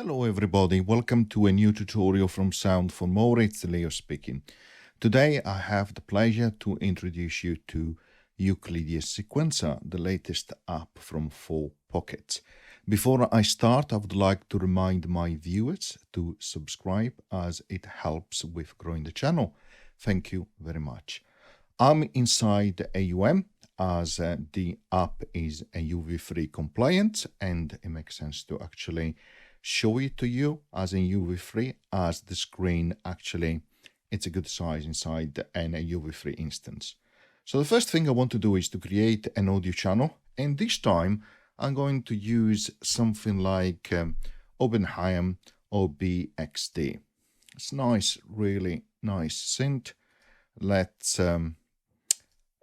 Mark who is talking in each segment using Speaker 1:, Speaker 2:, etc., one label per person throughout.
Speaker 1: Hello everybody, welcome to a new tutorial from Sound for More. It's Leo speaking. Today I have the pleasure to introduce you to Euclidean Sequencer, the latest app from 4Pockets. Before I start, I would like to remind my viewers to subscribe as it helps with growing the channel. Thank you very much. I'm inside AUM as the app is AUv3 compliant, and it makes sense to actually show it to you as in AUv3, as the screen actually it's a good size inside an AUv3 instance. So the first thing I want to do is to create an audio channel, and this time I'm going to use something like OB-Xd OB-Xd. It's nice, really nice synth. Let's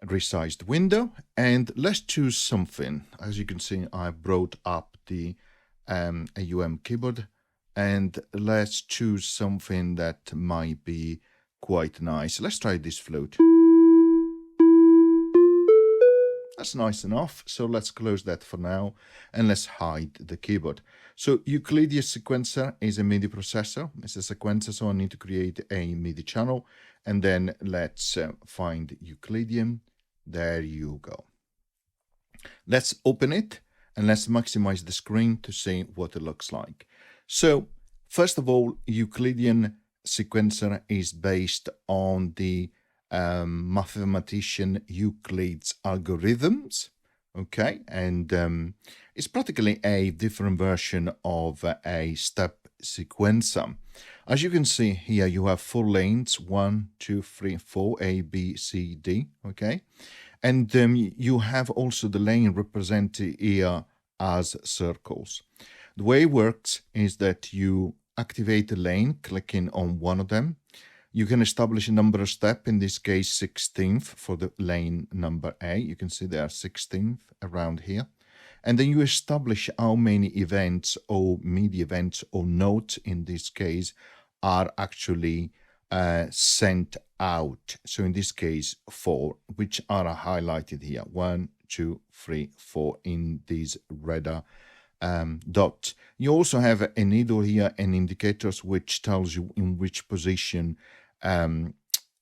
Speaker 1: resize the window and let's choose something. As you can see, I brought up the AUM Keyboard, and let's choose something that might be quite nice. Let's try this flute. That's nice enough, so let's close that for now and let's hide the keyboard. So Euclidean Sequencer is a MIDI processor. It's a sequencer, so I need to create a MIDI channel, and then let's find Euclidean. There you go. Let's open it and let's maximize the screen to see what it looks like. So first of all, Euclidean Sequencer is based on the mathematician Euclid's algorithms, okay, and it's practically a different version of a step sequencer. As you can see here, you have 4 lanes, 1, 2, 3, 4, A, B, C, D, okay, and you have also the lane represented here as circles. The way it works is that you activate the lane, clicking on one of them. You can establish a number of steps, in this case 16th for the lane number A. You can see there are 16th around here. And then you establish how many events or MIDI events or notes in this case are actually sent out. So in this case 4, which are highlighted here. 1, 2, 3, 4 in these red dot. You also have a needle here and indicators which tells you in which position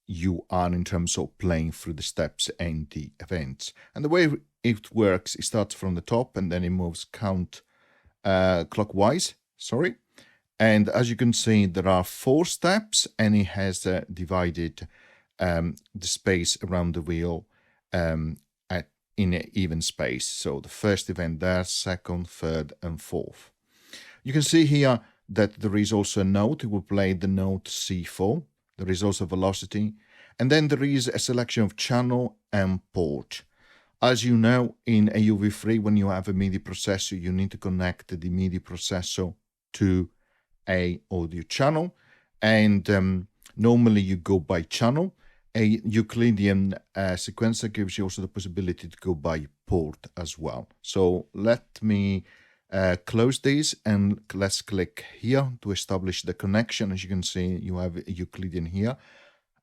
Speaker 1: you are in terms of playing through the steps and the events. And the way it works, it starts from the top and then it moves clockwise, and as you can see, there are 4 steps, and it has divided the space around the wheel in an even space. So the first event there, second, third, and fourth. You can see here that there is also a note. It will play the note C4. There is also velocity. And then there is a selection of channel and port. As you know, in AUv3, when you have a MIDI processor, you need to connect the MIDI processor to a audio channel. And normally you go by channel. A Euclidean sequencer gives you also the possibility to go by port as well. So let me close these and let's click here to establish the connection. As you can see, you have a Euclidean here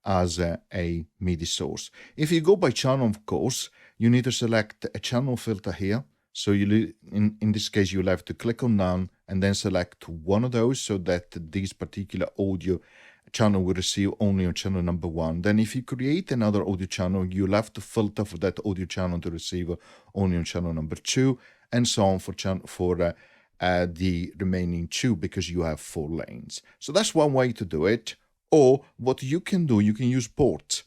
Speaker 1: as a MIDI source. If you go by channel, of course, you need to select a channel filter here. So you, in this case, you'll have to click on none and then select one of those so that this particular audio channel will receive only on channel number 1. Then if you create another audio channel, you'll have to filter for that audio channel to receive only on channel number 2, and so on for the remaining 2, because you have 4 lanes. So that's one way to do it. Or what you can do, you can use ports.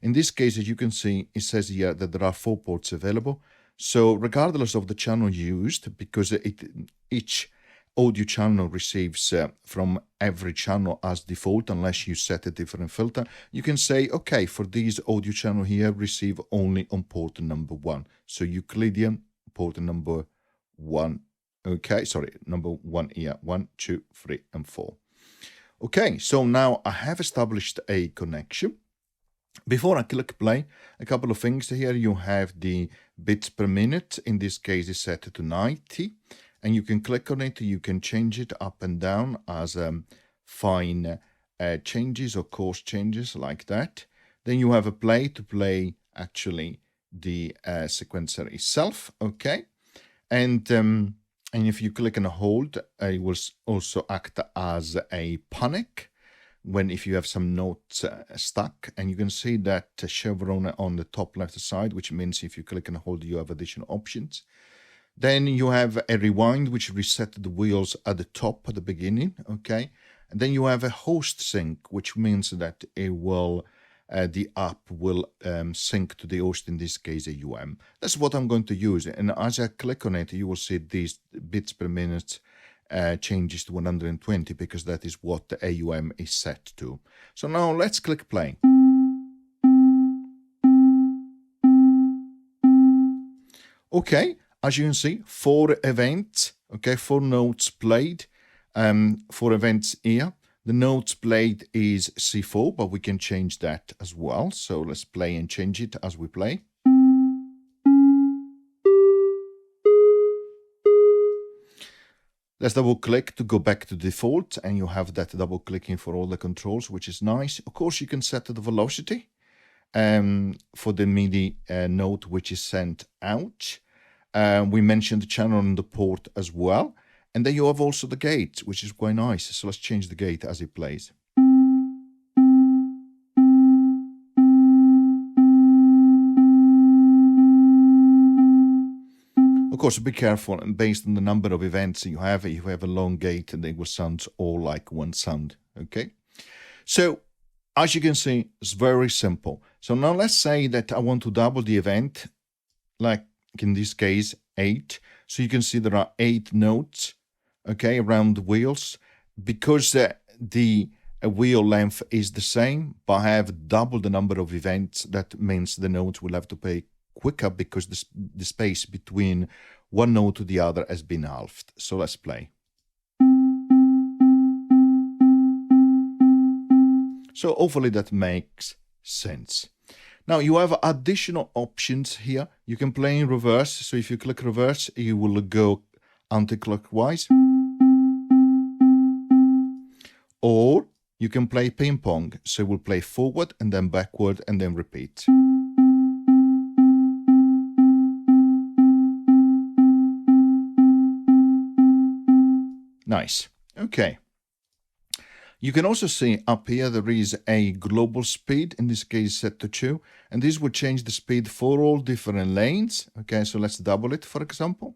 Speaker 1: In this case, as you can see, it says here that there are 4 ports available. So regardless of the channel used, because each audio channel receives from every channel as default, unless you set a different filter, you can say, okay, for this audio channel here, receive only on port number 1. So Euclidean port number 1. Okay, sorry, number 1 here, 1, 2, 3, and 4. Okay, so now I have established a connection. Before I click play, a couple of things here. You have the bits per minute. In this case, it's set to 90. And you can click on it. You can change it up and down as fine changes or coarse changes like that. Then you have a play to play actually the sequencer itself. Okay. And And if you click and hold, it will also act as a panic when if you have some notes stuck. And you can see that chevron on the top left side, which means if you click and hold, you have additional options. Then you have a rewind, which reset the wheels at the top at the beginning, okay? And then you have a host sync, which means that it will, the app will sync to the host, in this case, AUM. That's what I'm going to use. And as I click on it, you will see these bits per minute changes to 120, because that is what the AUM is set to. So now let's click play. Okay. As you can see, 4 events, okay, 4 notes played, 4 events here. The notes played is C4, but we can change that as well. So let's play and change it as we play. Let's double click to go back to default, and you have that double clicking for all the controls, which is nice. Of course, you can set the velocity for the MIDI note which is sent out. We mentioned the channel on the port as well. And then you have also the gate, which is quite nice. So let's change the gate as it plays. Of course, be careful, and based on the number of events you have a long gate, and they will sound all like one sound, okay? So, as you can see, it's very simple. So now let's say that I want to double the event, like in this case, 8. So you can see there are 8 notes, okay, around the wheels. Because the wheel length is the same, but I have double the number of events, that means the notes will have to play quicker, because the space between one note to the other has been halved. So let's play. So hopefully that makes sense. Now you have additional options here. You can play in reverse. So if you click reverse, you will go anti-clockwise. Or you can play ping pong. So we'll play forward and then backward and then repeat. Nice. Okay. You can also see up here there is a global speed, in this case set to 2, and this will change the speed for all different lanes. Okay, so let's double it, for example.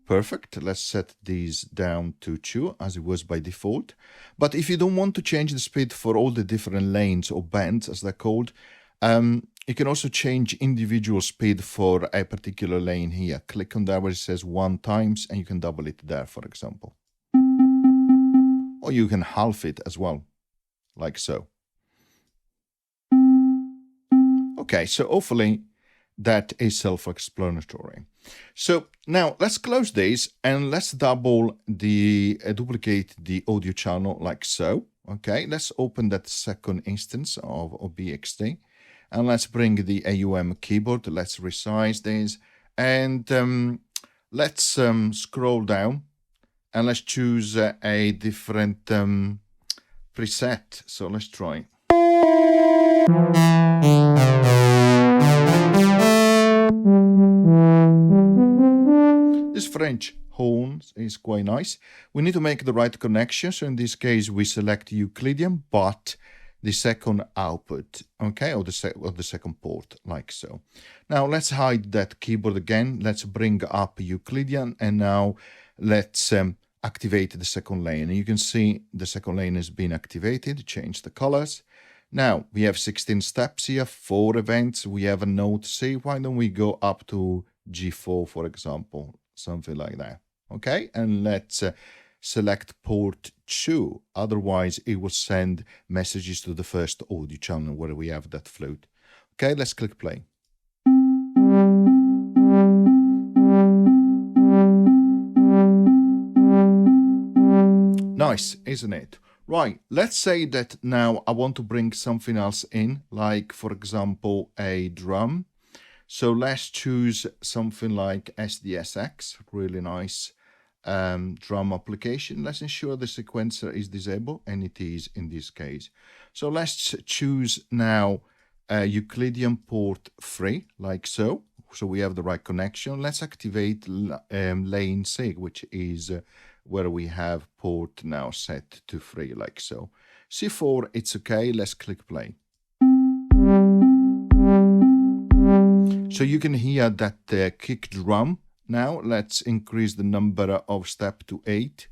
Speaker 1: Perfect. Let's set these down to 2 as it was by default. But if you don't want to change the speed for all the different lanes or bands, as they're called, you can also change individual speed for a particular lane here. Click on there where it says 1 times, and you can double it there, for example. Or you can halve it as well, like so. Okay, so hopefully that is self-explanatory. So now let's close this and let's duplicate the audio channel like so. Okay, let's open that second instance of OB-Xd, and let's bring the AUM keyboard. Let's resize this, and let's scroll down. And let's choose a different preset. So let's try. This French horns is quite nice. We need to make the right connection. So in this case, we select Euclidean, but the second output, okay, or the second port, like so. Now let's hide that keyboard again. Let's bring up Euclidean, and now let's activate the second lane. And you can see the second lane has been activated. Change the colors. Now we have 16 steps here, 4 events. We have a note C. Why don't we go up to G4, for example, something like that. Okay, and let's select port 2. Otherwise, it will send messages to the first audio channel where we have that flute. Okay, let's click play. Nice, isn't it? Right, let's say that now I want to bring something else in, like, for example, a drum. So let's choose something like SDS-X, really nice drum application. Let's ensure the sequencer is disabled, and it is in this case. So let's choose now Euclidean port 3, like so, so we have the right connection. Let's activate lane C, which is where we have port now set to 3, like so. C4, it's okay. Let's click play. So you can hear that kick drum. Now let's increase the number of steps to 8.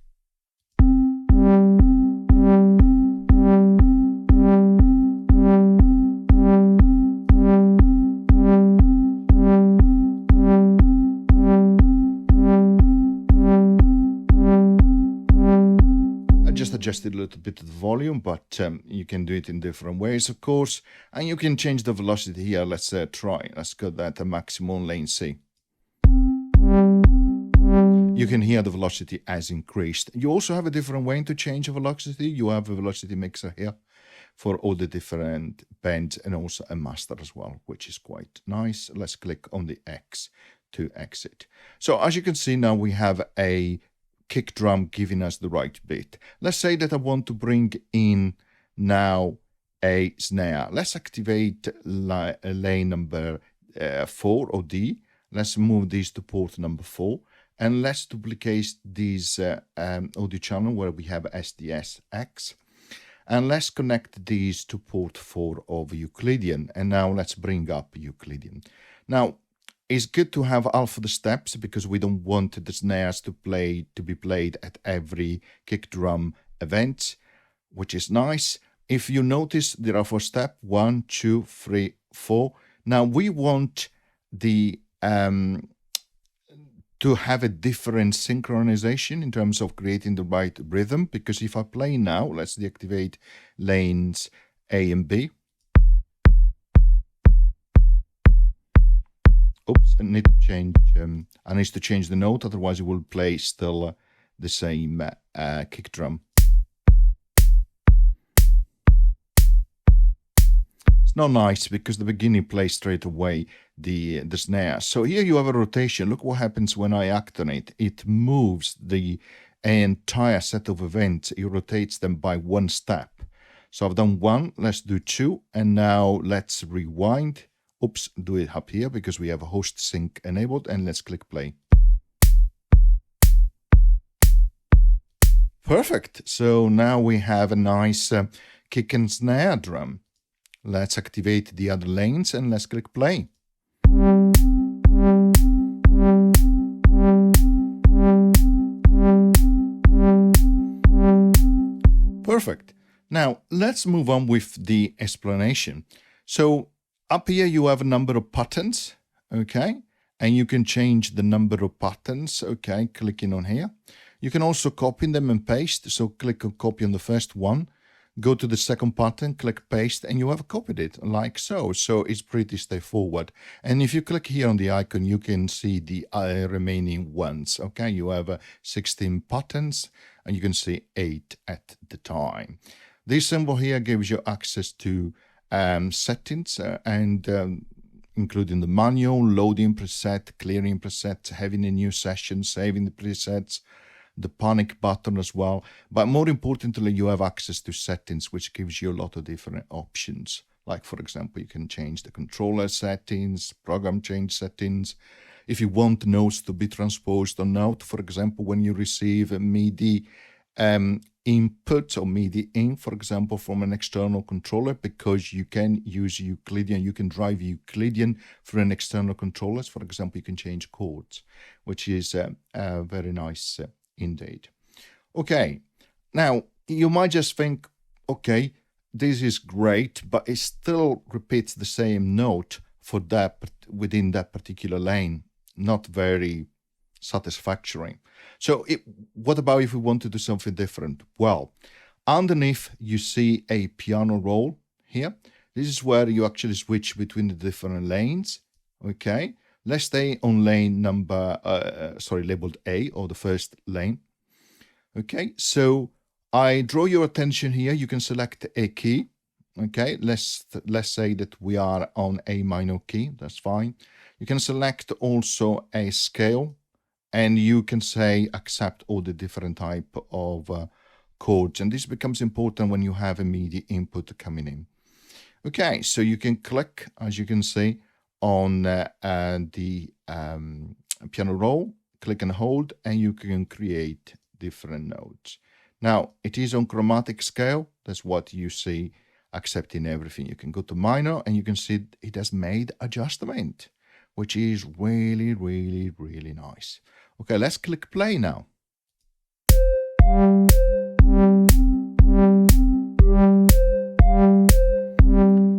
Speaker 1: Adjusted a little bit of the volume, but you can do it in different ways, of course, and you can change the velocity here. Let's try. Let's go that to maximum lane C. You can hear the velocity has increased. You also have a different way to change the velocity. You have a velocity mixer here for all the different bends and also a master as well, which is quite nice. Let's click on the X to exit. So as you can see now, we have a kick drum giving us the right beat. Let's say that I want to bring in now a snare. Let's activate lane number 4 or D. Let's move this to port number 4, and let's duplicate this audio channel where we have SDs-X, and let's connect these to port 4 of Euclidean. And now let's bring up Euclidean. Now it's good to have half of the steps because we don't want the snares to be played at every kick drum event, which is nice. If you notice, there are 4 steps: 1, 2, 3, 4. Now we want the to have a different synchronization in terms of creating the right rhythm, because if I play now, let's deactivate lanes A and B. Oops, I need to change the note, otherwise it will play still the same kick drum. It's not nice because the beginning plays straight away the snare. So here you have a rotation. Look what happens when I act on it. It moves the entire set of events. It rotates them by 1 step. So I've done 1, let's do 2, and now let's rewind. Oops, do it up here because we have a host sync enabled, and let's click play. Perfect. So now we have a nice kick and snare drum. Let's activate the other lanes and let's click play. Perfect. Now let's move on with the explanation. So up here you have a number of patterns, okay? And you can change the number of patterns, okay, clicking on here. You can also copy them and paste. So click on copy on the first one, go to the second pattern, click paste, and you have copied it like so. So it's pretty straightforward. And if you click here on the icon, you can see the remaining ones, okay? You have 16 patterns and you can see 8 at the time. This symbol here gives you access to settings including the manual, loading preset, clearing presets, having a new session, saving the presets, the panic button as well. But more importantly, you have access to settings, which gives you a lot of different options. Like, for example, you can change the controller settings, program change settings. If you want notes to be transposed or not, for example, when you receive a MIDI input or MIDI in, for example, from an external controller, because you can use Euclidean, you can drive Euclidean through an external controller. For example, you can change chords, which is very nice indeed. Okay, now you might just think, okay, this is great, but it still repeats the same note for that within that particular lane. Not very satisfactory. So what about if we want to do something different? Well, underneath you see a piano roll here. This is where you actually switch between the different lanes. Okay, let's stay on lane number labeled A, or the first lane. Okay, so I draw your attention here. You can select a key. Okay, let's say that we are on A minor key. That's fine. You can select also a scale, and you can say accept all the different type of chords. And this becomes important when you have a MIDI input coming in. Okay, so you can click, as you can see, on the piano roll, click and hold, and you can create different notes. Now, it is on chromatic scale. That's what you see, accepting everything. You can go to minor, and you can see it has made adjustment, which is really, really, really nice. Okay, let's click play now.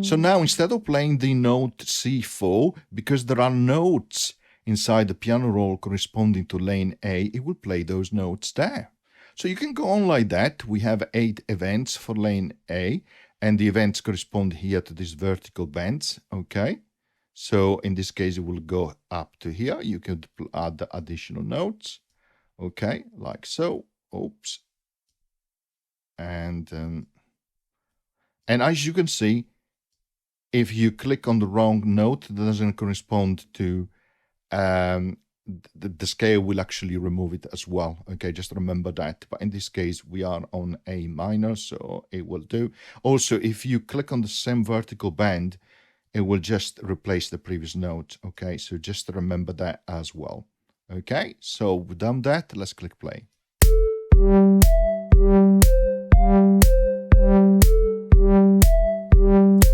Speaker 1: So now, instead of playing the note C4, because there are notes inside the piano roll corresponding to lane A, it will play those notes there. So you can go on like that. We have 8 events for lane A, and the events correspond here to these vertical bands, okay? So in this case, it will go up to here. You could add the additional notes, okay, like so. Oops. And as you can see, if you click on the wrong note that doesn't correspond to the scale, will actually remove it as well. Okay, just remember that. But in this case, we are on A minor, so it will do. Also, if you click on the same vertical band, it will just replace the previous note. Okay, so just remember that as well. Okay, so we've done that. Let's click play.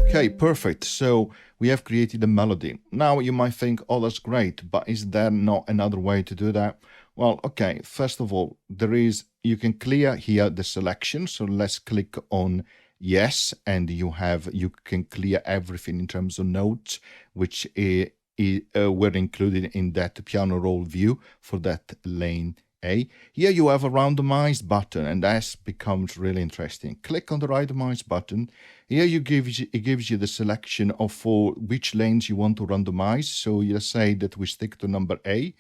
Speaker 1: Okay, perfect. So we have created a melody. Now you might think, oh, that's great, but is there not another way to do that? Well, okay, first of all, you can clear here the selection. So let's click on yes, and you can clear everything in terms of notes, which were included in that piano roll view for that lane A. Here you have a randomize button, and that becomes really interesting. Click on the randomize button. Here it gives you the selection of for which lanes you want to randomize. So you say that we stick to number A,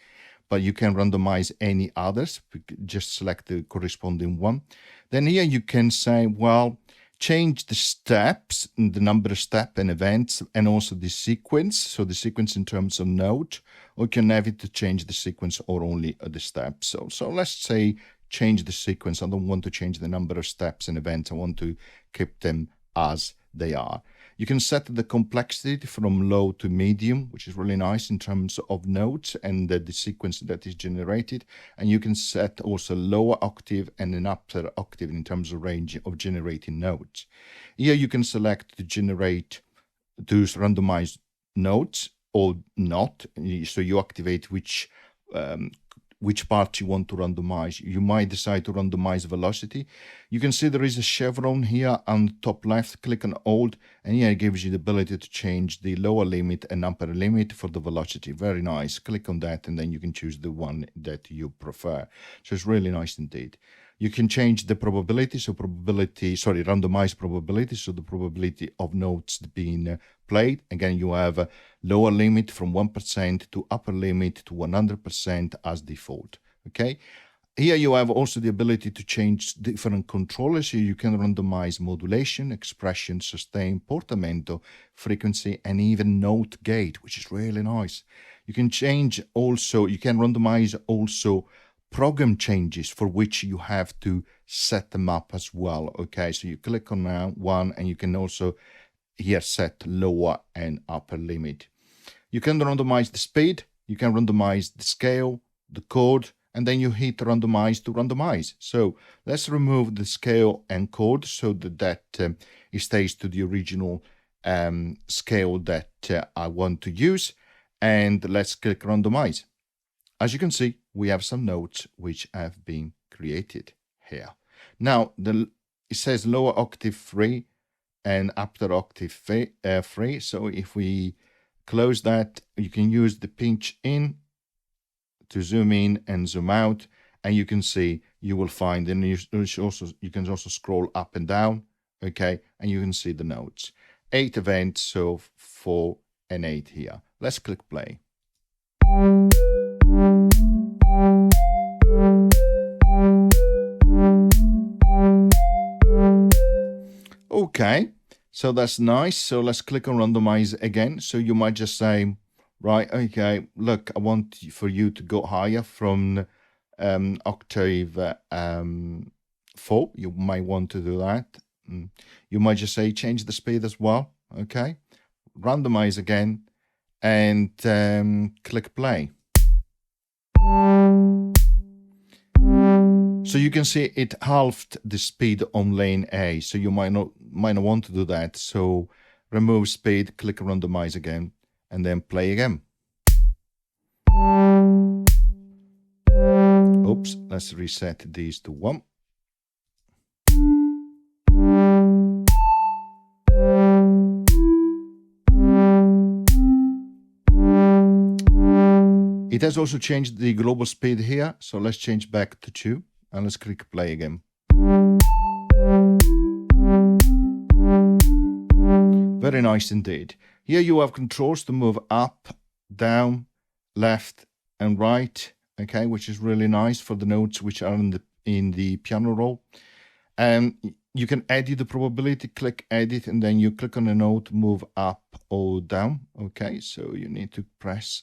Speaker 1: but you can randomize any others. Just select the corresponding one. Then here you can say, well, change the steps, the number of steps and events, and also the sequence. So the sequence in terms of note, or you can have it to change the sequence or only the steps. So let's say change the sequence. I don't want to change the number of steps and events. I want to keep them as they are. You can set the complexity from low to medium, which is really nice in terms of notes and the sequence that is generated. And you can set also lower octave and an upper octave in terms of range of generating notes. Here you can select to generate those randomized notes or not. So you activate which part you want to randomize. You might decide to randomize velocity. You can see there is a chevron here on the top left. Click on Alt, and here it gives you the ability to change the lower limit and upper limit for the velocity. Very nice. Click on that, and then you can choose the one that you prefer. So it's really nice indeed. You can change the probability, randomize probability, so the probability of notes being played. Again, you have a lower limit from 1% to upper limit to 100% as default. Okay. Here you have also the ability to change different controllers. So you can randomize modulation, expression, sustain, portamento, frequency, and even note gate, which is really nice. You can randomize also program changes for which you have to set them up as well. Okay, so you click on one, and you can also here set lower and upper limit. You can randomize the speed, you can randomize the scale, the chord, and then you hit randomize to randomize. So let's remove the scale and chord so that it stays to the original scale that I want to use. And let's click randomize. As you can see, we have some notes which have been created here. Now, it says lower octave free and upper octave free. So if we close that, you can use the pinch in to zoom in and zoom out, and you can see, you will find, and you can also scroll up and down, okay, and you can see the notes. 8 events, so 4 and 8 here. Let's click play. Okay, so that's nice. So let's click on randomize again. So you might just say, right, okay, look, I want for you to go higher from octave 4. You might want to do that. You might just say change the speed as well. Okay, randomize again, and click play. So you can see it halved the speed on lane A. So you might not want to do that. So remove speed, click randomize again, and then play again. Oops, let's reset these to 1. It has also changed the global speed here, so let's change back to 2 and let's click play again. Very nice indeed. Here you have controls to move up, down, left and right, okay, which is really nice for the notes which are in the piano roll. And you can edit the probability, click edit, and then you click on a note, move up or down, okay, so you need to press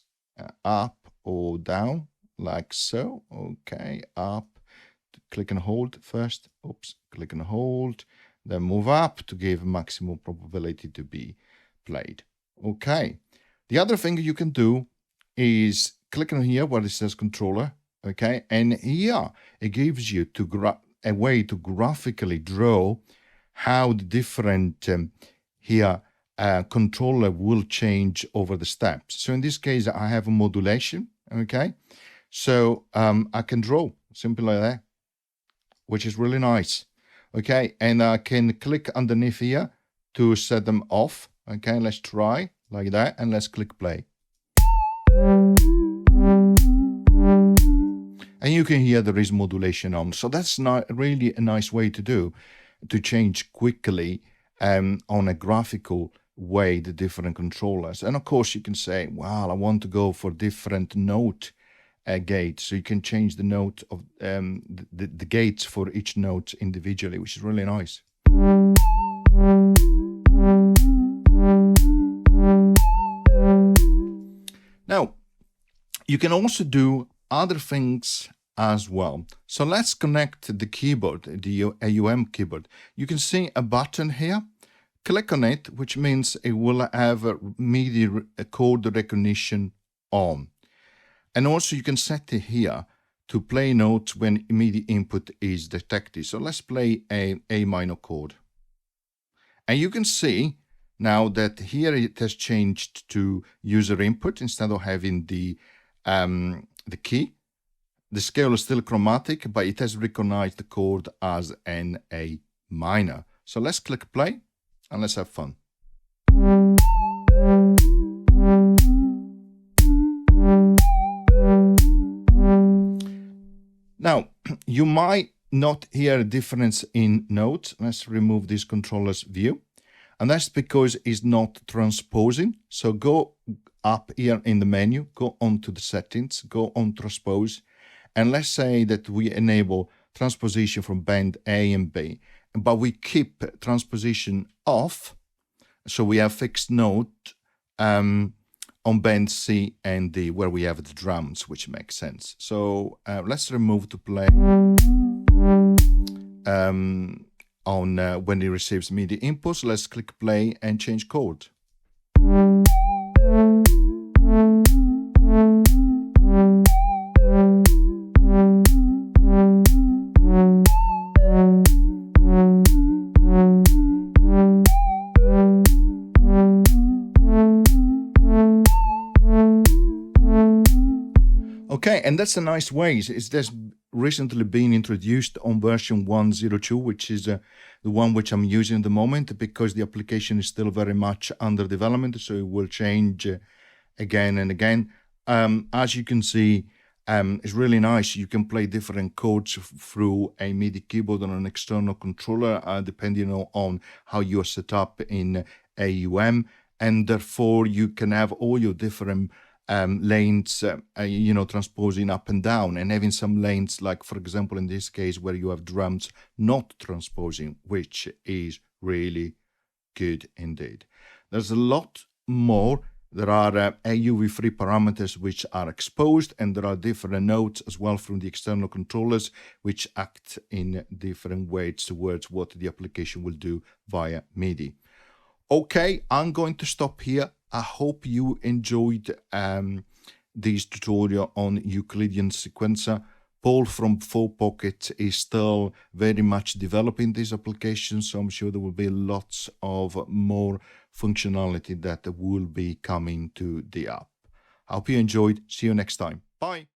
Speaker 1: up or down like so, okay, up, click and hold first, oops, click and hold, then move up to give maximum probability to be played. Okay, the other thing you can do is click on here where it says controller, okay, and here it gives you a way to graphically draw how the different controller will change over the steps. So in this case I have a modulation, okay, so I can draw simply like that, which is really nice. Okay, and I can click underneath here to set them off. Okay, let's try like that, and let's click play. And you can hear there is modulation on. So that's not really a nice way to change quickly on a graphical way the different controllers. And of course you can say, well, I want to go for different note gate, so you can change the note of the gates for each note individually, which is really nice. Now you can also do other things as well. So let's connect the keyboard, the AUM keyboard. You can see a button here, click on it, which means it will have a MIDI chord recognition on. And also you can set it here to play notes when MIDI input is detected. So let's play a minor chord. And you can see now that here it has changed to user input instead of having the key. The scale is still chromatic, but it has recognized the chord as an A minor. So let's click play and let's have fun. Now, you might not hear a difference in notes. Let's remove this controller's view. And that's because it's not transposing. So go up here in the menu, go on to the settings, go on transpose. And let's say that we enable transposition from band A and B, but we keep transposition off. So we have fixed note on band C and D, where we have the drums, which makes sense. So let's remove to play on when it receives MIDI inputs. Let's click play and change chord. Okay, and that's a nice way. It's just recently been introduced on version 1.02, which is the one which I'm using at the moment, because the application is still very much under development, so it will change again and again. As you can see, it's really nice. You can play different chords through a MIDI keyboard on an external controller, depending on how you are set up in AUM, and therefore you can have all your different lanes, transposing up and down, and having some lanes, like for example in this case where you have drums not transposing, which is really good indeed. There's a lot more. There are AUv3 parameters which are exposed, and there are different notes as well from the external controllers which act in different ways towards what the application will do via MIDI. Okay, I'm going to stop here. I hope you enjoyed this tutorial on Euclidean Sequencer. Paul from 4Pockets is still very much developing this application, so I'm sure there will be lots of more functionality that will be coming to the app. I hope you enjoyed. See you next time. Bye.